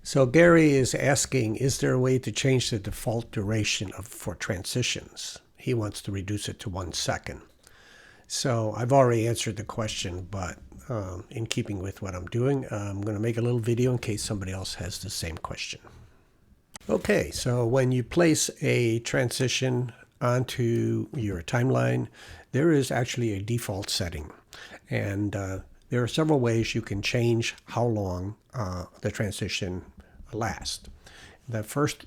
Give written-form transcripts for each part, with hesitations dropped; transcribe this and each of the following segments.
So Gary is asking, is there a way to change the default duration for transitions? He wants to reduce it to 1 second. So I've already answered the question, but in keeping with what I'm doing, I'm going to make a little video in case somebody else has the same question. Okay, so when you place a transition onto your timeline, there is actually a default setting. And there are several ways you can change how long the transition lasts. The first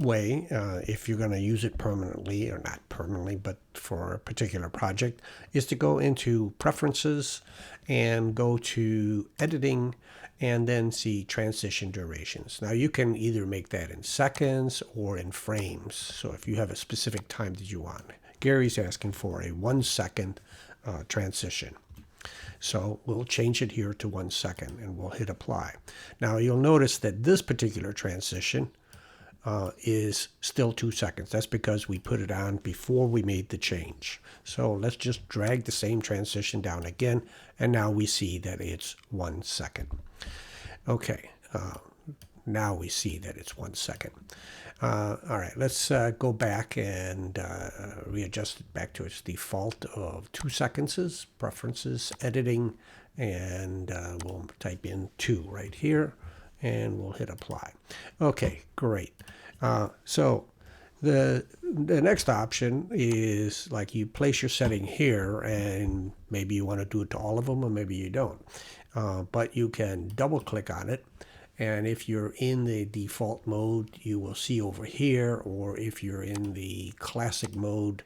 way, if you're going to use it permanently, or not permanently, but for a particular project, is to go into Preferences and go to Editing and then see Transition Durations. Now you can either make that in seconds or in frames. So if you have a specific time that you want. Gary's asking for a 1 second transition. So we'll change it here to 1 second and we'll hit apply. Now you'll notice that this particular transition is still 2 seconds. That's because we put it on before we made the change. So let's just drag the same transition down again, and now we see that it's 1 second. Okay, now we see that it's 1 second. All right, let's go back and readjust it back to its default of 2 seconds. Preferences, Editing, and we'll type in 2 right here, and we'll hit apply. Okay, great. So the next option is like you place your setting here, and maybe you want to do it to all of them, or maybe you don't. But you can double click on it, and if you're in the default mode, you will see over here, or if you're in the classic mode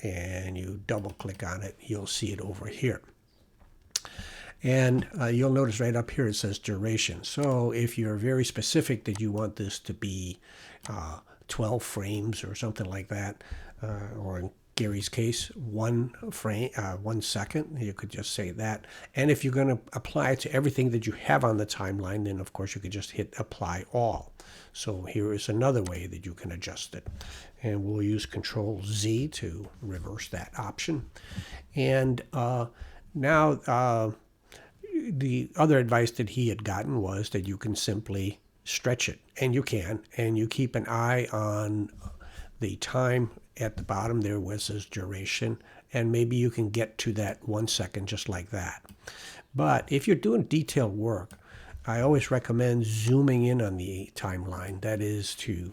and you double click on it, you'll see it over here. And you'll notice right up here it says duration. So if you're very specific that you want this to be 12 frames or something like that, or in Gary's case, 1 frame, 1 second, you could just say that. And if you're going to apply it to everything that you have on the timeline, then of course you could just hit apply all. So here is another way that you can adjust it. And we'll use Control Z to reverse that option. And now the other advice that he had gotten was that you can simply stretch it, and you can, and you keep an eye on the time at the bottom there where it says duration, and maybe you can get to that 1 second just like that. But if you're doing detailed work, I always recommend zooming in on the timeline. That is to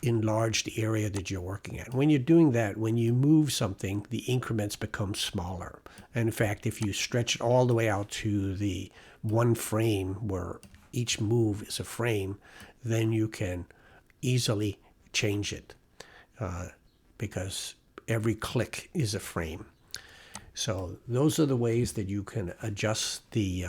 enlarge the area that you're working at. When you're doing that, when you move something, the increments become smaller. And in fact, if you stretch it all the way out to the 1 frame where each move is a frame, then you can easily change it because every click is a frame. So those are the ways that you can adjust the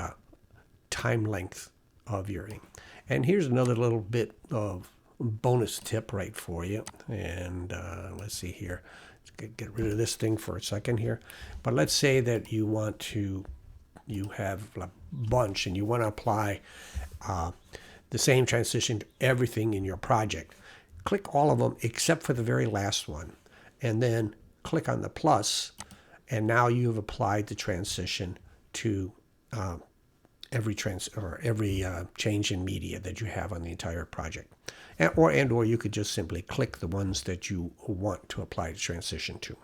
time length of your ink. And here's another little bit of bonus tip right for you. And let's see here. Let's get rid of this thing for a second here. But let's say that you want to, you have a bunch and you want to apply the same transition to everything in your project. Click all of them except for the very last one, and then click on the plus, and now you've applied the transition to every change in media that you have on the entire project. Or you could just simply click the ones that you want to apply the transition to.